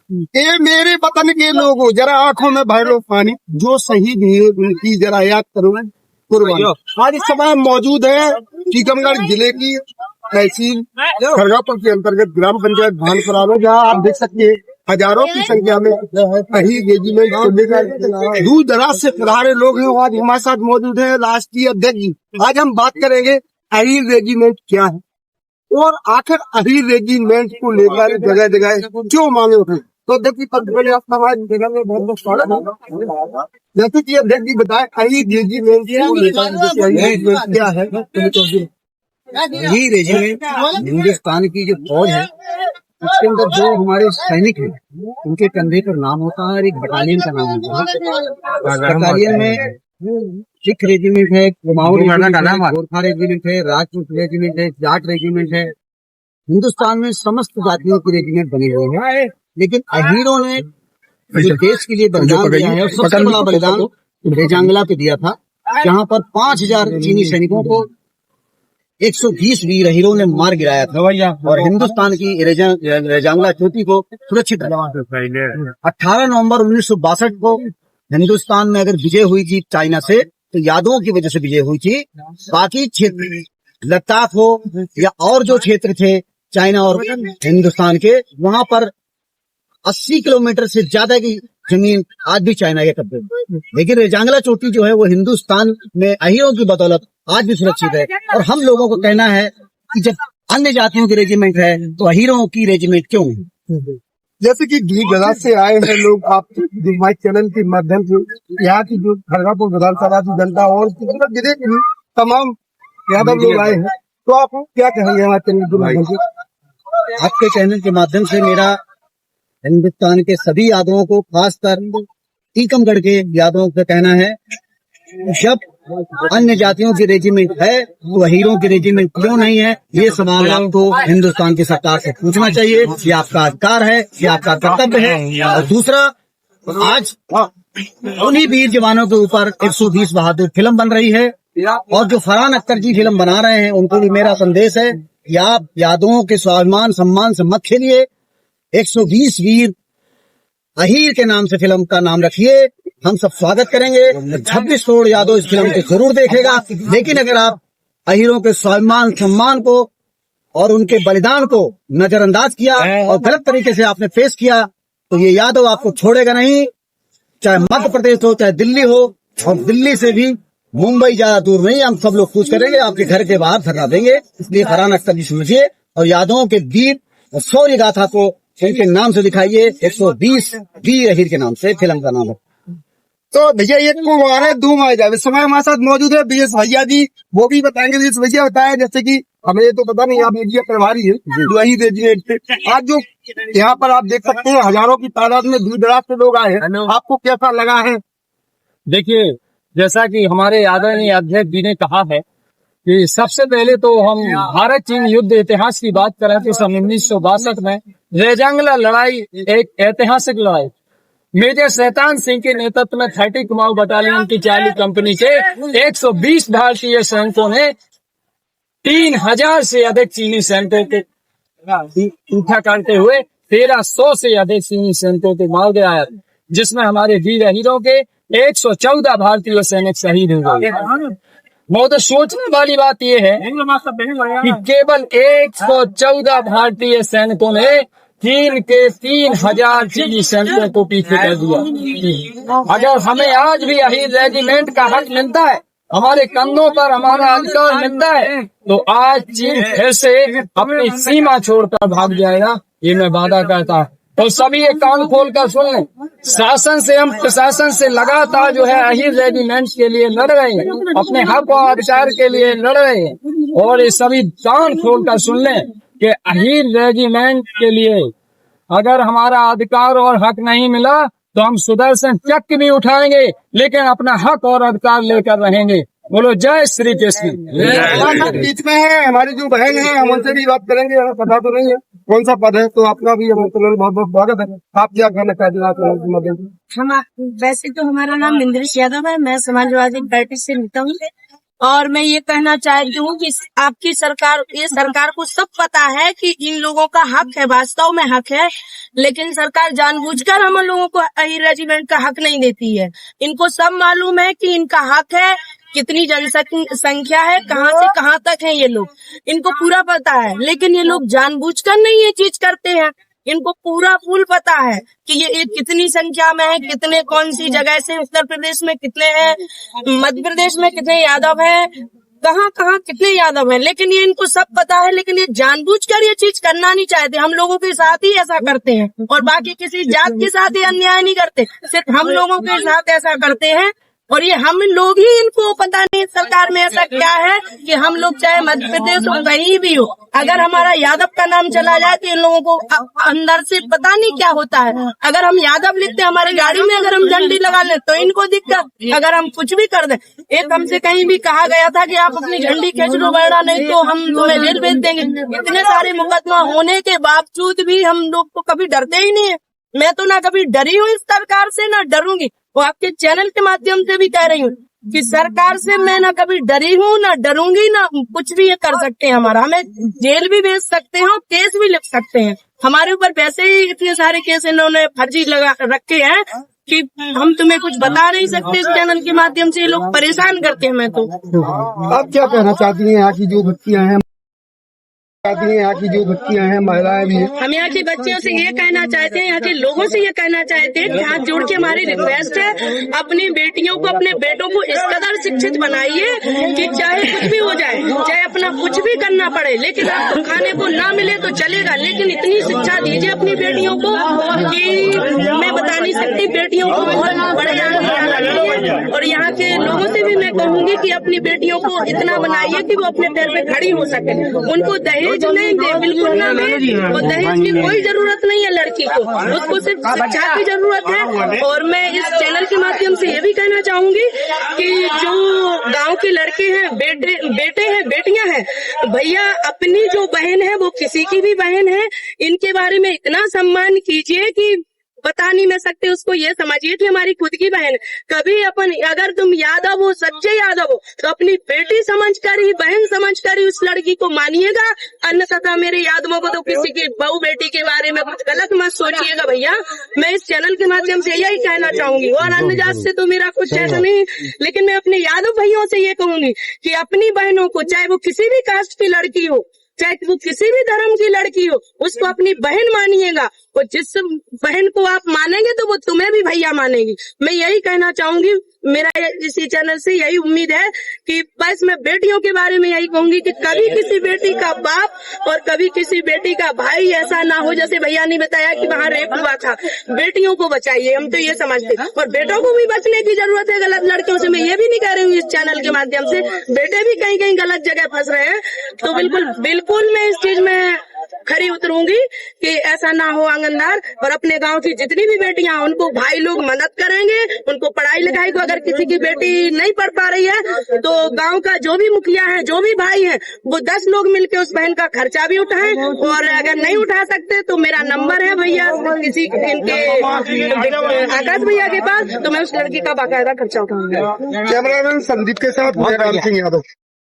ये मेरे वतन के लोग हो, जरा आंखों में भर लो पानी, जो शहीद हुए उनकी जरा याद करो कुर्बानी। आज इस समय मौजूद है टीकमगढ़ जिले की तहसील खरगापुर के अंतर्गत ग्राम पंचायत भानपुरा में, जहाँ आप देख सकते हैं हजारों की संख्या में शहीद रेजिमेंट को लेकर दूर दराज से पधारे लोग हैं। आज हमारे साथ मौजूद है राष्ट्रीय अध्यक्ष जी। आज हम बात करेंगे अहीर रेजिमेंट क्या है और आखिर अहीर रेजिमेंट को लेकर जगह जगह क्यों मांगे उठे। तो देखिए पहले आपका जगह में बहुत बहुत स्वागत है। जैसे कि अध्यक्ष जी बताए अहीर रेजिमेंट को लेकर क्या है। अहीर रेजिमेंट हिंदुस्तान की जो फौज है उसके अंदर जो हमारे सैनिक हैं उनके कंधे पर नाम होता है और एक बटालियन का नाम होता है। बटालियन में सिख रेजिमेंट है, कुमाऊं गोरखा रेजिमेंट है, राजपूत रेजिमेंट है, जाट रेजिमेंट है। हिंदुस्तान में समस्त जातियों की रेजिमेंट बनी हुई है, लेकिन अहीरों ने जो देश के लिए बलिदान दिया है सबसे बड़ा बलिदान रेजांगला पे दिया था, जहाँ पर 5000 चीनी सैनिकों को 120 वीर हीरों ने मार गिराया था और हिंदुस्तान की रेजांगला चोटी को सुरक्षित रखा। 18 नवंबर 1962 को हिंदुस्तान में अगर विजय हुई थी चाइना से तो यादवों की वजह से विजय हुई थी। बाकी क्षेत्र लद्दाख हो या और जो क्षेत्र थे चाइना और हिंदुस्तान के, वहां पर 80 किलोमीटर से ज्यादा की जमीन आज भी चाइना के कब्जे में, लेकिन रेजांगला चोटी जो है वो हिंदुस्तान में अहीरों की बदौलत आज भी सुरक्षित है। और हम लोगों को कहना है कि जब अन्य जातियों की रेजिमेंट है तो अहीरों की रेजिमेंट क्यों है। जैसे कि दूर दराज से आए हैं लोग, आप हमारे चैनल के माध्यम से यहाँ की जो खरगापुर विधानसभा की जनता और जिले के भी तमाम यादव लोग आए हैं, तो आप क्या कहेंगे हमारे चैनल के माध्यम से। आपके चैनल के माध्यम से मेरा हिंदुस्तान के सभी यादवों को, खासकर टीकमगढ़ के यादवों का कहना है, जब अन्य जातियों की रेजिमेंट है तो अहीरों की रेजिमेंट क्यों नहीं है। ये सवाल आपको हिंदुस्तान की सरकार से पूछना चाहिए। ये आपका अधिकार है, ये आपका कर्तव्य है। और दूसरा, आज उन्हीं वीर जवानों के ऊपर 120 बहादुर फिल्म बन रही है और जो फरहान अख्तर जी फिल्म बना रहे हैं उनको भी मेरा संदेश है कि आप यादवों के स्वाभिमान सम्मान से मत खेलिए। 120 वीर अहीर के नाम से फिल्म का नाम रखिए, हम सब स्वागत करेंगे। 26 करोड़ यादव इस फिल्म को जरूर देखेगा, लेकिन अगर आप अहीरों के स्वाभिमान सम्मान को और उनके बलिदान को नजरअंदाज किया और गलत तरीके से आपने पेश किया तो ये यादव आपको छोड़ेगा नहीं, चाहे मध्य प्रदेश हो चाहे दिल्ली हो, और दिल्ली से भी मुंबई ज्यादा दूर नहीं। हम सब लोग पूछ करेंगे, आपके घर के बाहर धरना देंगे। इसलिए फरहान अख्तर जी समझिए और यादवों के वीर और शौर्य गाथा को इनके नाम से दिखाइए। 120 वीर अहीर के नाम से फिल्म का नाम है। तो भैया एक को मारे धूम आ जाए। समय हमारे साथ मौजूद है बीएस भैया जी, वो भी बताएंगे। बीएस भैया बताया, जैसे कि हमें ये तो पता नहीं, आप मीडिया प्रभारी है जो अहीर रेजिमेंट पे। आज जो यहाँ पर आप देख सकते हैं हजारों की तादाद में दूर दराज से लोग आए हैं, आपको कैसा लगा है। देखिए, जैसा कि हमारे आदरणीय अध्यक्ष जी ने कहा है कि सबसे पहले तो हम भारत चीन युद्ध इतिहास की बात करें तो सन 1962 में रेजांगला लड़ाई एक ऐतिहासिक लड़ाई, मेजर शैतान सिंह के नेतृत्व में 30 कुमाऊं बटालियन की 40 कंपनी के 120 भारतीय सैनिकों ने 3000 से अधिक चीनी सैनिकों के पीछा करते हुए 1300 से अधिक चीनी सैनिकों को मार गिराया, जिसमें हमारे वीर अहीरों के 114 भारतीय सैनिक शहीद हो गए। बहुत सोचने वाली बात यह है कि केवल 114 भारतीय सैनिकों ने चीन के 3000 चीनी सैनिकों को पीछे कर दिया। अगर हमें आज भी अहीर रेजिमेंट का हक मिलता है, हमारे कंधों पर हमारा अधिकार मिलता है, तो आज चीन फिर से अपनी सीमा छोड़कर भाग जाएगा, ये मैं वादा करता हूँ। तो सभी ये कान खोल कर सुन लें, शासन से हम प्रशासन से लगातार जो है अहीर रेजिमेंट के लिए लड़ रहे हैं, अपने हक और अधिकार के लिए लड़ रहे हैं। और ये सभी कान खोल कर सुन लें कि अहीर रेजिमेंट के लिए अगर हमारा अधिकार और हक नहीं मिला तो हम सुदर्शन चक्र भी उठाएंगे, लेकिन अपना हक और अधिकार लेकर रहेंगे। बोलो जय श्री कृष्ण। बीच में है हमारी जो बहन है, हम उनसे भी बात करेंगे। हमें पता तो नहीं है कौन सा पद है, तो आपका भी बहुत बहुत स्वागत है। आप क्या कहना चाहते हैं। हम वैसे तो हमारा नाम इंद्रेश यादव है, मैं समाजवादी पार्टी से नेता हूँ और मैं ये कहना चाहती हूँ कि आपकी सरकार, ये सरकार को सब पता है कि इन लोगों का हक है, वास्तव में हक है, लेकिन सरकार जानबूझकर हम लोगों को अहीर रेजिमेंट का हक नहीं देती है। इनको सब मालूम है कि इनका हक है, कितनी जनसंख्या है, कहाँ से कहाँ तक है ये लोग, इनको पूरा पता है, लेकिन ये लोग जानबूझकर नहीं ये चीज करते हैं। इनको पूरा फुल पता है कि ये कितनी संख्या में है, कितने कौन सी जगह से, उत्तर प्रदेश में कितने हैं, मध्य प्रदेश में कितने यादव हैं, कहाँ कहाँ कितने यादव हैं, लेकिन ये इनको सब पता है, लेकिन ये जानबूझकर ये चीज करना नहीं चाहते। हम लोगों के साथ ही ऐसा करते हैं और बाकी किसी जात के साथ ये अन्याय नहीं करते, सिर्फ हम लोगों के साथ ऐसा करते हैं। और ये हम लोग ही, इनको पता नहीं सरकार में ऐसा क्या है कि हम लोग चाहे मध्य प्रदेश हो कहीं भी हो, अगर हमारा यादव का नाम चला जाए तो इन लोगों को अंदर से पता नहीं क्या होता है। अगर हम यादव लिखते हमारी गाड़ी में, अगर हम झंडी लगा लें तो इनको दिक्कत, अगर हम कुछ भी कर दें। एक हमसे कहीं भी कहा गया था कि आप अपनी झंडी खींच लो वरना नहीं तो हम तुम्हें जेल भेज देंगे। इतने सारे मुकदमा होने के बावजूद भी हम लोग तो कभी डरते ही नहीं है। मैं तो ना कभी डरी हूँ इस सरकार से, ना डरूंगी। वो आपके चैनल के माध्यम से भी कह रही हूँ कि सरकार से मैं ना कभी डरी हूँ, ना डरूंगी, ना कुछ भी ये कर सकते हैं हमारा। हमें जेल भी भेज सकते हैं और केस भी लिख सकते हैं। हमारे ऊपर वैसे ही इतने सारे केस इन्होंने फर्जी लगा रखे हैं कि हम तुम्हें कुछ बता नहीं सकते। इस चैनल के माध्यम से ये लोग परेशान करते हैं। मैं तो आप क्या कहना चाहती हैं? यहाँ की जो बच्चियां हैं, यहाँ की जो बच्चियां हैं, महिलाएं भी हैं, हम यहाँ के बच्चियों से ये कहना चाहते हैं, यहाँ के लोगों से ये कहना चाहते हैं कि हाथ जोड़ के हमारी रिक्वेस्ट है, अपनी बेटियों को, अपने बेटों को इस कदर शिक्षित बनाइए कि चाहे कुछ भी हो जाए, चाहे अपना कुछ भी करना पड़े, लेकिन आपको खाने को ना मिले तो चलेगा, लेकिन इतनी शिक्षा दीजिए अपनी बेटियों को कि मैं बता नहीं सकती। बेटियों को बहुत बड़े है और यहाँ के लोगों से भी मैं कहूँगी कि अपनी बेटियों को इतना बनाइए कि वो अपने पैर पे खड़ी हो सके। उनको दहेज नहीं दे, बिल्कुल ना दे, और दहेज की कोई जरूरत नहीं है लड़की को, उसको सिर्फ शिक्षा की जरूरत है। और मैं इस चैनल के माध्यम से ये भी कहना चाहूंगी कि जो गांव के लड़के हैं, बेटे हैं, बेटियां हैं, भैया अपनी जो बहन है वो किसी की भी बहन है, इनके बारे में इतना सम्मान कीजिए कि बता नहीं मैं सकते। उसको ये समझिए कि हमारी खुद की बहन। कभी अपन, अगर तुम यादव हो, सच्चे यादव हो, तो अपनी बेटी समझकर ही, बहन समझकर ही उस लड़की को मानिएगा। अन्यथा मेरे यादवों को तो किसी की बहू बेटी के बारे में कुछ गलत मत सोचिएगा भैया। मैं इस चैनल के माध्यम से यही कहना चाहूंगी। और अन्य जात से तो मेरा कुछ ऐसा नहीं, लेकिन मैं अपने यादव भाइयों से ये कहूंगी कि अपनी बहनों को, चाहे वो किसी भी कास्ट की लड़की हो, चाहे वो किसी भी धर्म की लड़की हो, उसको अपनी बहन मानिएगा। और जिस बहन को आप मानेंगे तो वो तुम्हें भी भैया मानेगी। मैं यही कहना चाहूंगी। मेरा इसी चैनल से यही उम्मीद है कि बस मैं बेटियों के बारे में यही कहूंगी कि कभी किसी बेटी का बाप और कभी किसी बेटी का भाई ऐसा ना हो, जैसे भैया ने बताया कि वहाँ रेप हुआ था। बेटियों को बचाइए, हम तो ये समझते, और बेटों को भी बचने की जरूरत है गलत लड़कियों से। मैं ये भी नहीं कह रही हूँ इस चैनल के माध्यम से बेटे भी कहीं कहीं गलत जगह फंस रहे हैं, तो बिल्कुल मैं इस चीज में खरी उतरूंगी कि ऐसा ना हो आंगनदार। और अपने गांव की जितनी भी बेटियां, उनको भाई लोग मदद करेंगे, उनको पढ़ाई लिखाई को। अगर किसी की बेटी नहीं पढ़ पा रही है तो गांव का जो भी मुखिया है, जो भी भाई है, वो 10 लोग मिलके उस बहन का खर्चा भी उठाएं। और अगर नहीं उठा सकते तो मेरा नंबर है भैया, किसी इनके आकाश भैया के पास, तो मैं उस लड़की का बाकायदा खर्चा उठाऊंगा। कैमरामैन संदीप के साथ मैं राम सिंह यादव।